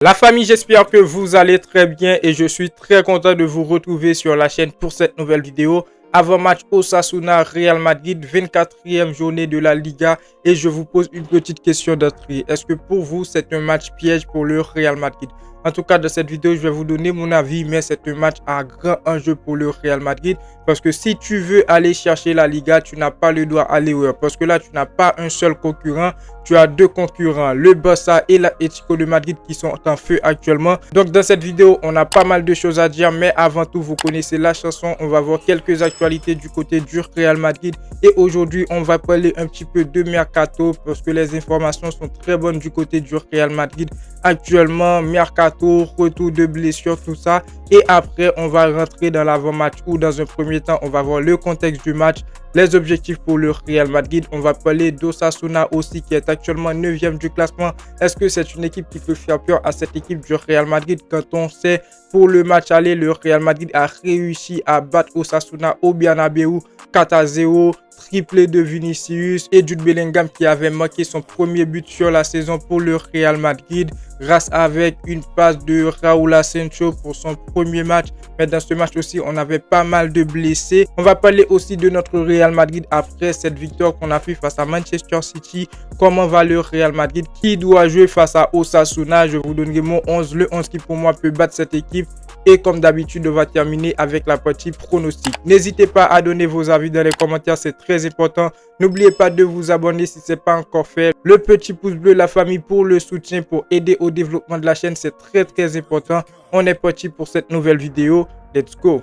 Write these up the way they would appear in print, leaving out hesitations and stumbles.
La famille, j'espère que vous allez très bien et je suis très content de vous retrouver sur la chaîne pour cette nouvelle vidéo. Avant-match Osasuna Real Madrid, 24e journée de la Liga, et je vous pose une petite question d'entrée. Est-ce que pour vous, c'est un match piège pour le Real Madrid? En tout cas, dans cette vidéo, je vais vous donner mon avis, mais c'est un match à grand enjeu pour le Real Madrid. Parce que si tu veux aller chercher la Liga, tu n'as pas le droit à l'erreur. Parce que là, tu n'as pas un seul concurrent, tu as deux concurrents, le Barça et l'Atlético de Madrid qui sont en feu actuellement. Donc dans cette vidéo, on a pas mal de choses à dire, mais avant tout, vous connaissez la chanson. On va voir quelques actualités du côté du Real Madrid. Et aujourd'hui, on va parler un petit peu de Mercato parce que les informations sont très bonnes du côté du Real Madrid. Actuellement, Mercato, retour de blessure, tout ça. Et après, on va rentrer dans l'avant-match ou dans un premier temps, on va voir le contexte du match, les objectifs pour le Real Madrid. On va parler d'Osasuna aussi qui est actuellement 9e du classement. Est-ce que c'est une équipe qui peut faire peur à cette équipe du Real Madrid quand on sait pour le match aller, le Real Madrid a réussi à battre Osasuna au Bernabeu 4-0. Triplé de Vinicius et Jude Bellingham qui avait marqué son premier but sur la saison pour le Real Madrid grâce avec une passe de Raúl Asensio pour son premier match. Mais dans ce match aussi, on avait pas mal de blessés. On va parler aussi de notre Real Madrid après cette victoire qu'on a fait face à Manchester City. Comment va le Real Madrid? Qui doit jouer face à Osasuna? Je vous donnerai mon 11, le 11 qui pour moi peut battre cette équipe. Et comme d'habitude, on va terminer avec la partie pronostic. N'hésitez pas à donner vos avis dans les commentaires, c'est très important. N'oubliez pas de vous abonner si ce n'est pas encore fait. Le petit pouce bleu, la famille, pour le soutien, pour aider au développement de la chaîne, c'est très important. On est parti pour cette nouvelle vidéo. Let's go!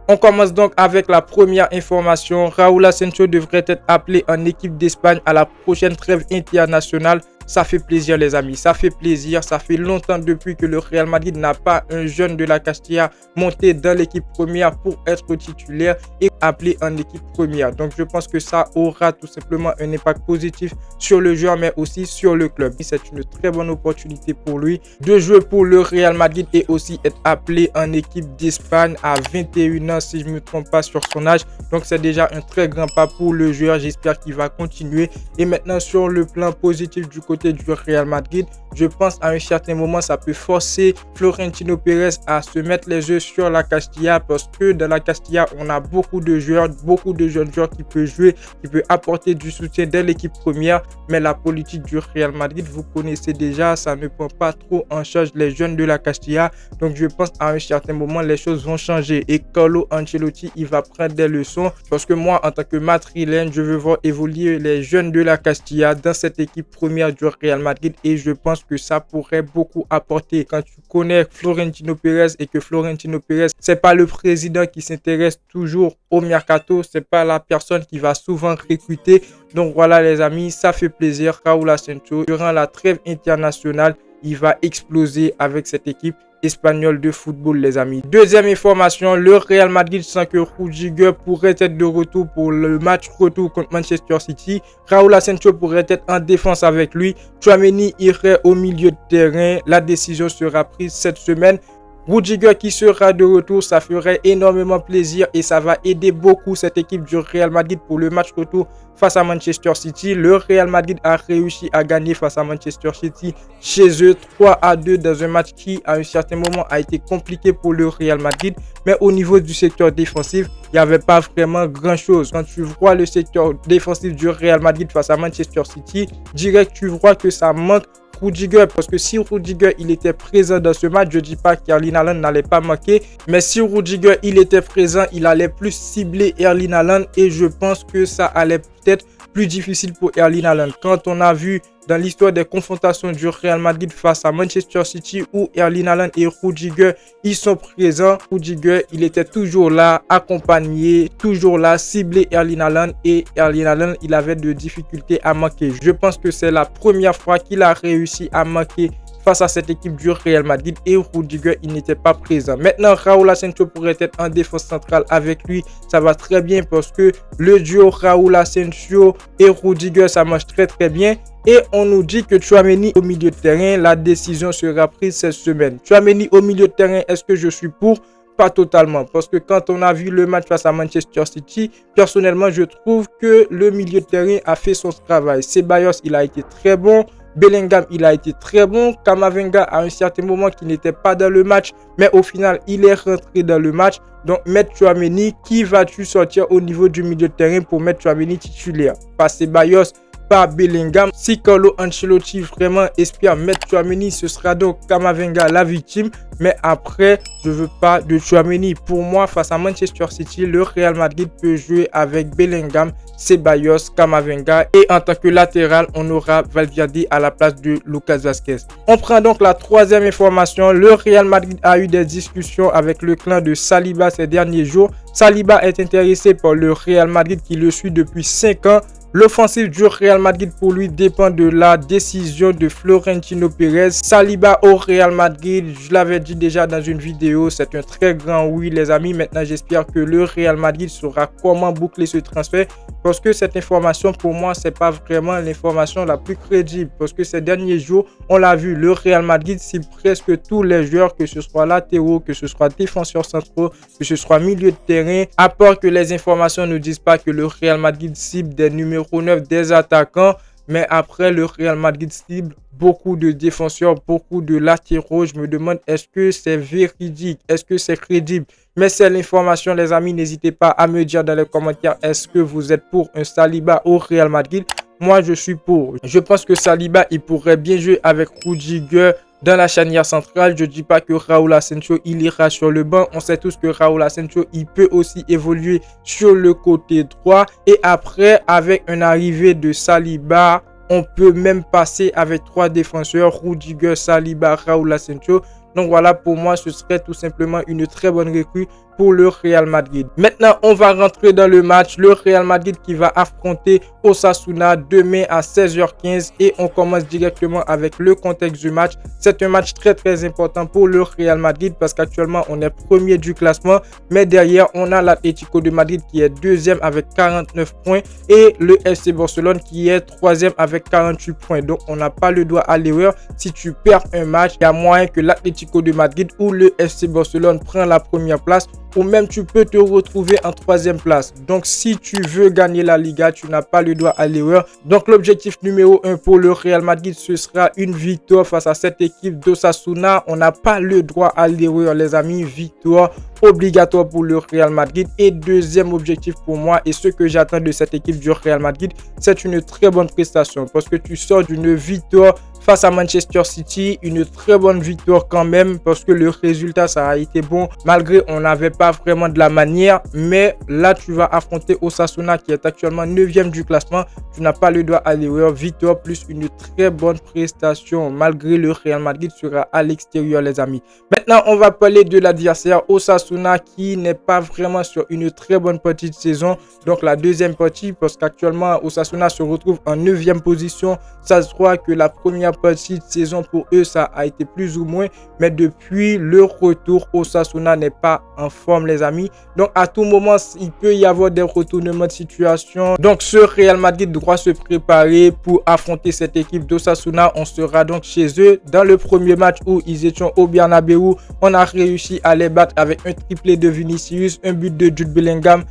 On commence donc avec la première information. Raúl Asensio devrait être appelé en équipe d'Espagne à la prochaine trêve internationale. Ça fait plaisir les amis, ça fait plaisir. Ça fait longtemps depuis que le Real Madrid n'a pas un jeune de la Castilla monté dans l'équipe première pour être titulaire et appelé en équipe première. Donc je pense que ça aura tout simplement un impact positif sur le joueur mais aussi sur le club. C'est une très bonne opportunité pour lui de jouer pour le Real Madrid et aussi être appelé en équipe d'Espagne à 21 ans si je ne me trompe pas sur son âge. Donc c'est déjà un très grand pas pour le joueur. J'espère qu'il va continuer. Et maintenant sur le plan positif du côté du Real Madrid, je pense à un certain moment ça peut forcer Florentino Pérez à se mettre les yeux sur la Castilla parce que dans la Castilla on a beaucoup de joueurs, beaucoup de jeunes joueurs qui peuvent jouer, qui peuvent apporter du soutien dès l'équipe première, mais la politique du Real Madrid vous connaissez déjà, ça ne prend pas trop en charge les jeunes de la Castilla. Donc je pense à un certain moment les choses vont changer et Carlo Ancelotti il va prendre des leçons parce que moi en tant que madrilène je veux voir évoluer les jeunes de la Castilla dans cette équipe première du Real Madrid et je pense que ça pourrait beaucoup apporter. Quand tu connais Florentino Pérez et que Florentino Pérez c'est pas le président qui s'intéresse toujours au mercato, c'est pas la personne qui va souvent recruter. Donc voilà les amis, ça fait plaisir. Raúl Asensio durant la trêve internationale il va exploser avec cette équipe espagnol de football les amis. Deuxième information, le Real Madrid sent que Rudiger pourrait être de retour pour le match retour contre Manchester City. Raúl Asensio pourrait être en défense avec lui. Tchouaméni irait au milieu de terrain. La décision sera prise cette semaine. Rudiger qui sera de retour, ça ferait énormément plaisir et ça va aider beaucoup cette équipe du Real Madrid pour le match retour face à Manchester City. Le Real Madrid a réussi à gagner face à Manchester City chez eux 3-2 dans un match qui à un certain moment a été compliqué pour le Real Madrid. Mais au niveau du secteur défensif, il n'y avait pas vraiment grand chose. Quand tu vois le secteur défensif du Real Madrid face à Manchester City, direct tu vois que ça manque Rudiger, parce que si Rudiger il était présent dans ce match, je dis pas qu'Erling Haaland n'allait pas marquer, mais si Rudiger il était présent, il allait plus cibler Erling Haaland et je pense que ça allait peut-être plus difficile pour Erling Haaland. Quand on a vu dans l'histoire des confrontations du Real Madrid face à Manchester City où Erling Haaland et Rudiger ils sont présents, Rudiger il était toujours là, accompagné, toujours là, ciblé Erling Haaland et Erling Haaland il avait de difficultés à marquer. Je pense que c'est la première fois qu'il a réussi à marquer face à cette équipe du Real Madrid et Rudiger il n'était pas présent. Maintenant Raúl Asensio pourrait être en défense centrale avec lui, ça va très bien parce que le duo Raúl Asensio et Rudiger ça marche très bien. Et on nous dit que Tchouaméni au milieu de terrain, la décision sera prise cette semaine. Tchouaméni au milieu de terrain, est-ce que je suis pour? pas totalement. Parce que quand on a vu le match face à Manchester City, personnellement, je trouve que le milieu de terrain a fait son travail. Ceballos, il a été très bon. Bellingham, il a été très bon. Camavinga, à un certain moment, qui n'était pas dans le match, mais au final, il est rentré dans le match. Donc, mettre Tchouaméni, qui vas-tu sortir au niveau du milieu de terrain pour mettre Tchouaméni titulaire? Pas Ceballos, pas Bellingham. Si Carlo Ancelotti vraiment espère mettre Tchouaméni, ce sera donc Camavinga la victime. Mais après, je veux pas de Tchouaméni. Pour moi, face à Manchester City, le Real Madrid peut jouer avec Bellingham, Ceballos, Camavinga. Et en tant que latéral, on aura Valverde à la place de Lucas Vazquez. On prend donc la troisième information. Le Real Madrid a eu des discussions avec le clan de Saliba ces derniers jours. Saliba est intéressé par le Real Madrid qui le suit depuis 5 ans. L'offensive du Real Madrid pour lui dépend de la décision de Florentino Pérez. Saliba au Real Madrid, je l'avais dit déjà dans une vidéo, c'est un très grand oui les amis. Maintenant j'espère que le Real Madrid saura comment boucler ce transfert parce que cette information pour moi c'est pas vraiment l'information la plus crédible parce que ces derniers jours on l'a vu, le Real Madrid cible presque tous les joueurs, que ce soit latéraux, que ce soit défenseurs centraux, que ce soit milieu de terrain, à part que les informations ne disent pas que le Real Madrid cible des numéros 9 des attaquants, mais après le Real Madrid cible beaucoup de défenseurs, beaucoup de latéraux. Je me demande, est-ce que c'est véridique, est-ce que c'est crédible? Mais c'est l'information les amis, n'hésitez pas à me dire dans les commentaires, est-ce que vous êtes pour un Saliba au Real Madrid? Moi je suis pour. Je pense que Saliba il pourrait bien jouer avec Rudiger dans la charnière centrale. Je ne dis pas que Raúl Asensio il ira sur le banc. On sait tous que Raúl Asensio il peut aussi évoluer sur le côté droit. Et après, avec une arrivée de Saliba, on peut même passer avec 3 défenseurs, Rudiger, Saliba, Raúl Asensio. Donc voilà, pour moi, ce serait tout simplement une très bonne recrue pour le Real Madrid. Maintenant, on va rentrer dans le match. Le Real Madrid qui va affronter Osasuna demain à 16h15 et on commence directement avec le contexte du match. C'est un match très important pour le Real Madrid parce qu'actuellement, on est premier du classement. Mais derrière, on a l'Atlético de Madrid qui est deuxième avec 49 points et le FC Barcelone qui est troisième avec 48 points. Donc, on n'a pas le droit à l'erreur. Si tu perds un match, il y a moyen que l'Atlético de Madrid ou le FC Barcelone prend la première place ou même tu peux te retrouver en troisième place. Donc si tu veux gagner la Liga, tu n'as pas le droit à l'erreur. Donc l'objectif numéro 1 pour le Real Madrid, ce sera une victoire face à cette équipe d'Osasuna. On n'a pas le droit à l'erreur les amis, victoire obligatoire pour le Real Madrid. Et deuxième objectif pour moi et ce que j'attends de cette équipe du Real Madrid, c'est une très bonne prestation parce que tu sors d'une victoire face à Manchester City, une très bonne victoire quand même parce que le résultat ça a été bon malgré on n'avait pas vraiment de la manière, mais là tu vas affronter Osasuna qui est actuellement 9e du classement, tu n'as pas le droit à l'erreur, victoire plus une très bonne prestation malgré le Real Madrid sera à l'extérieur les amis. Maintenant on va parler de l'adversaire Osasuna qui n'est pas vraiment sur une très bonne partie de saison, donc la deuxième partie parce qu'actuellement Osasuna se retrouve en 9e position, ça se voit que la première partie de saison pour eux ça a été plus ou moins, mais depuis le retour Osasuna n'est pas en forme les amis, donc à tout moment il peut y avoir des retournements de situation, donc ce Real Madrid doit se préparer pour affronter cette équipe d'Osasuna. On sera donc chez eux. Dans le premier match où ils étaient au Bernabeu, on a réussi à les battre avec un triplé de Vinicius, un but de Jude Bellingham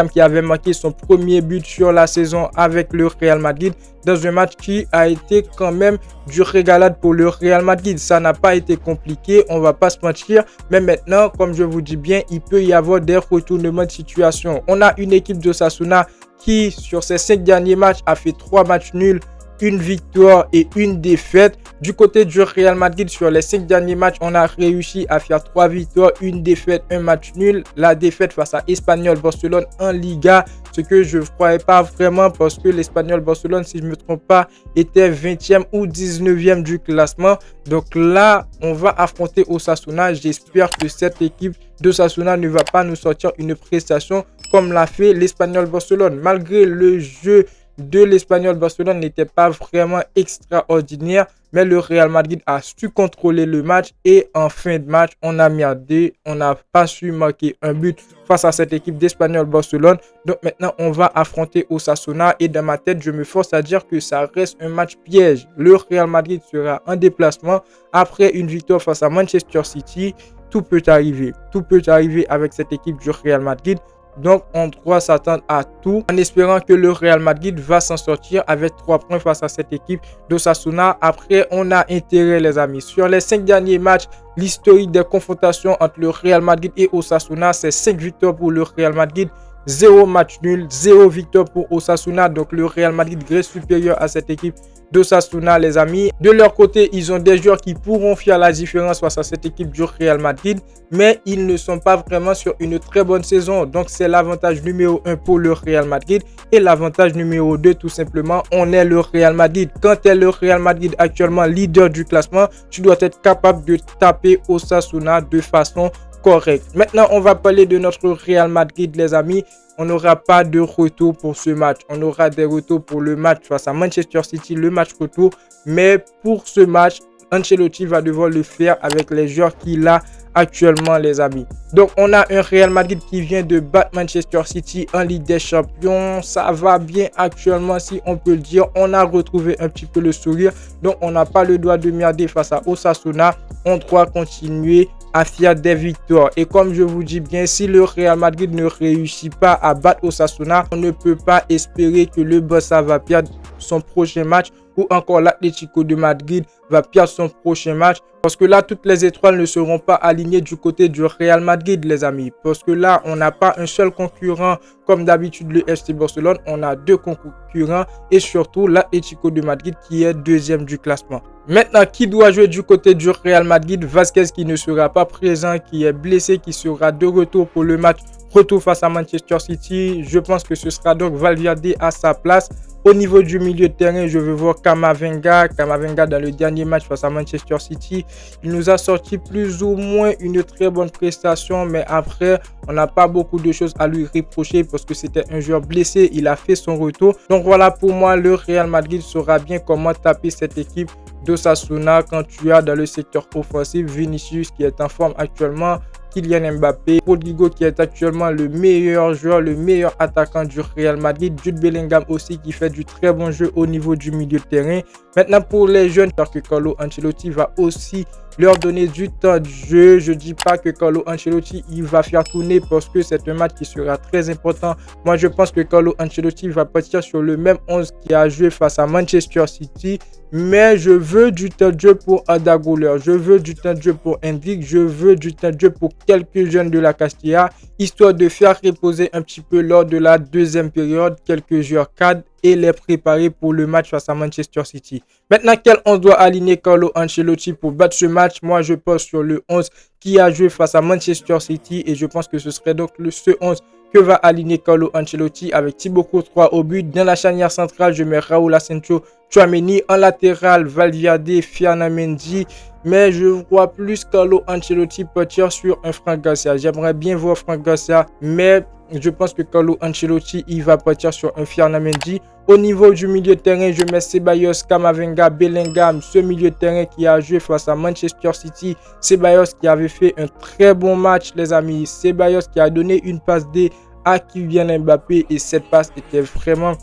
qui avait marqué son premier but sur la saison avec le Real Madrid dans un match qui a été quand même du régalade pour le Real Madrid. Ça n'a pas été compliqué, on va pas se mentir, mais maintenant comme je vous dis bien, il peut y avoir des retournements de situation. On a une équipe de Osasuna qui sur ses 5 derniers matchs a fait 3 matchs nuls, une victoire et une défaite. Du côté du Real Madrid, sur les 5 derniers matchs, on a réussi à faire 3 victoires, une défaite, un match nul. La défaite face à Espanyol Barcelone en Liga, ce que je ne croyais pas vraiment parce que l'Espanyol Barcelone, si je ne me trompe pas, était 20e ou 19e du classement. Donc là, on va affronter Osasuna. J'espère que cette équipe d'Osasuna ne va pas nous sortir une prestation comme l'a fait l'Espanyol Barcelone. Malgré le jeu de l'Espanyol Barcelone n'était pas vraiment extraordinaire, mais le Real Madrid a su contrôler le match et en fin de match, on a merdé, on n'a pas su marquer un but face à cette équipe d'Espanyol Barcelone. Donc maintenant, on va affronter Osasuna et dans ma tête, je me force à dire que ça reste un match piège. Le Real Madrid sera en déplacement après une victoire face à Manchester City. tout peut arriver. Tout peut arriver avec cette équipe du Real Madrid. Donc, on doit s'attendre à tout en espérant que le Real Madrid va s'en sortir avec 3 points face à cette équipe d'Osasuna. Après, on a intérêt, les amis. Sur les 5 derniers matchs, l'historique des confrontations entre le Real Madrid et Osasuna, c'est 5 victoires pour le Real Madrid, 0 match nul, 0 victoire pour Osasuna. Donc, le Real Madrid reste supérieur à cette équipe d'Osasuna, les amis. De leur côté, ils ont des joueurs qui pourront faire la différence face à cette équipe du Real Madrid, mais ils ne sont pas vraiment sur une très bonne saison. Donc, c'est l'avantage numéro 1 pour le Real Madrid. Et l'avantage numéro 2, tout simplement, on est le Real Madrid. Quand tu es le Real Madrid actuellement leader du classement, tu dois être capable de taper Osasuna de façon correcte. Maintenant, on va parler de notre Real Madrid, les amis. On n'aura pas de retour pour ce match. On aura des retours pour le match face à Manchester City, le match retour. Mais pour ce match, Ancelotti va devoir le faire avec les joueurs qu'il a actuellement, les amis. Donc, on a un Real Madrid qui vient de battre Manchester City en Ligue des Champions. Ça va bien actuellement, si on peut le dire. On a retrouvé un petit peu le sourire. Donc, on n'a pas le droit de merder face à Osasuna. On doit continuer à faire des victoires. Et comme je vous dis bien, si le Real Madrid ne réussit pas à battre Osasuna, on ne peut pas espérer que le Barça va perdre son prochain match ou encore l'Atlético de Madrid va perdre son prochain match, parce que là, toutes les étoiles ne seront pas alignées du côté du Real Madrid, les amis. Parce que là, on n'a pas un seul concurrent comme d'habitude le FC Barcelone. On a 2 concurrents et surtout l'Atlético de Madrid qui est 2e du classement. Maintenant, qui doit jouer du côté du Real Madrid? Vasquez qui ne sera pas présent, qui est blessé, qui sera de retour pour le match retour face à Manchester City. Je pense que ce sera donc Valverde à sa place. Au niveau du milieu de terrain, je veux voir Camavinga. Camavinga, dans le dernier match face à Manchester City, il nous a sorti plus ou moins une très bonne prestation. Mais après, on n'a pas beaucoup de choses à lui reprocher parce que c'était un joueur blessé. Il a fait son retour. Donc voilà, pour moi, le Real Madrid saura bien comment taper cette équipe d'Osasuna quand tu as dans le secteur offensif Vinicius qui est en forme actuellement, Kylian Mbappé, Rodrigo qui est actuellement le meilleur joueur, le meilleur attaquant du Real Madrid, Jude Bellingham aussi qui fait du très bon jeu au niveau du milieu de terrain. Maintenant pour les jeunes, parce que Carlo Ancelotti va aussi leur donner du temps de jeu. Je ne dis pas que Carlo Ancelotti il va faire tourner parce que c'est un match qui sera très important. Moi je pense que Carlo Ancelotti va partir sur le même 11 qui a joué face à Manchester City. Mais je veux du temps de jeu pour Arda Güler, je veux du temps de jeu pour Endrick, je veux du temps de jeu pour quelques jeunes de la Castilla, histoire de faire reposer un petit peu lors de la deuxième période quelques joueurs cadres et les préparer pour le match face à Manchester City. Maintenant, quel 11 doit aligner Carlo Ancelotti pour battre ce match? Moi, je pense sur le 11 qui a joué face à Manchester City et je pense que ce serait donc ce 11 que va aligner Carlo Ancelotti avec Thibaut Courtois au but. Dans la charnière centrale, je mets Raúl Asensio, Tchouaméni. En latéral, Valverde, Ferland Mendy. Mais je vois plus Carlo Ancelotti partir sur un Franck Garcia. J'aimerais bien voir Franck Garcia, mais je pense que Carlo Ancelotti il va partir sur un Ferland Mendy. Au niveau du milieu de terrain, je mets Ceballos, Camavinga, Bellingham. Ce milieu de terrain qui a joué face à Manchester City. Ceballos qui avait fait un très bon match, les amis. Ceballos qui a donné une passe D à Kylian Mbappé et cette passe était vraiment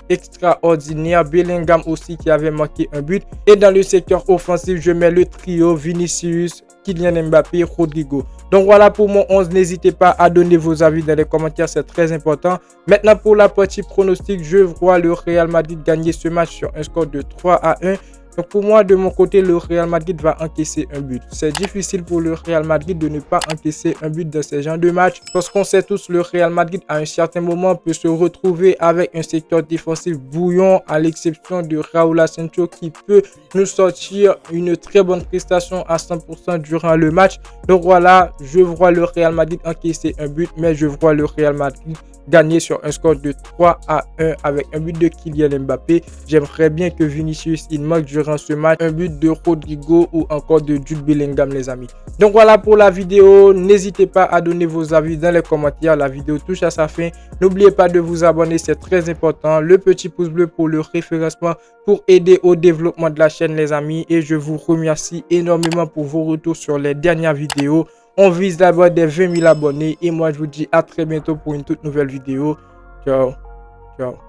extraordinaire. Bellingham aussi qui avait marqué un but. Et dans le secteur offensif, je mets le trio Vinicius, Kylian Mbappé, Rodrigo. Donc voilà pour mon 11. N'hésitez pas à donner vos avis dans les commentaires, c'est très important. Maintenant pour la partie pronostic, je vois le Real Madrid gagner ce match sur un score de 3-1. Donc pour moi, de mon côté, le Real Madrid va encaisser un but. C'est difficile pour le Real Madrid de ne pas encaisser un but dans ces genres de matchs. Parce qu'on sait tous, le Real Madrid, à un certain moment, peut se retrouver avec un secteur défensif bouillon, à l'exception de Raúl Asensio qui peut nous sortir une très bonne prestation à 100% durant le match. Donc voilà, je vois le Real Madrid encaisser un but, mais je vois le Real Madrid gagner sur un score de 3-1 avec un but de Kylian Mbappé. J'aimerais bien que Vinicius il marque durant ce match un but de Rodrigo ou encore de Jude Bellingham, les amis. Donc voilà pour la vidéo. N'hésitez pas à donner vos avis dans les commentaires. La vidéo touche à sa fin. N'oubliez pas de vous abonner, c'est très important. Le petit pouce bleu pour le référencement pour aider au développement de la chaîne, les amis. Et je vous remercie énormément pour vos retours sur les dernières vidéos. On vise d'abord des 20 000 abonnés et moi je vous dis à très bientôt pour une toute nouvelle vidéo. Ciao, ciao.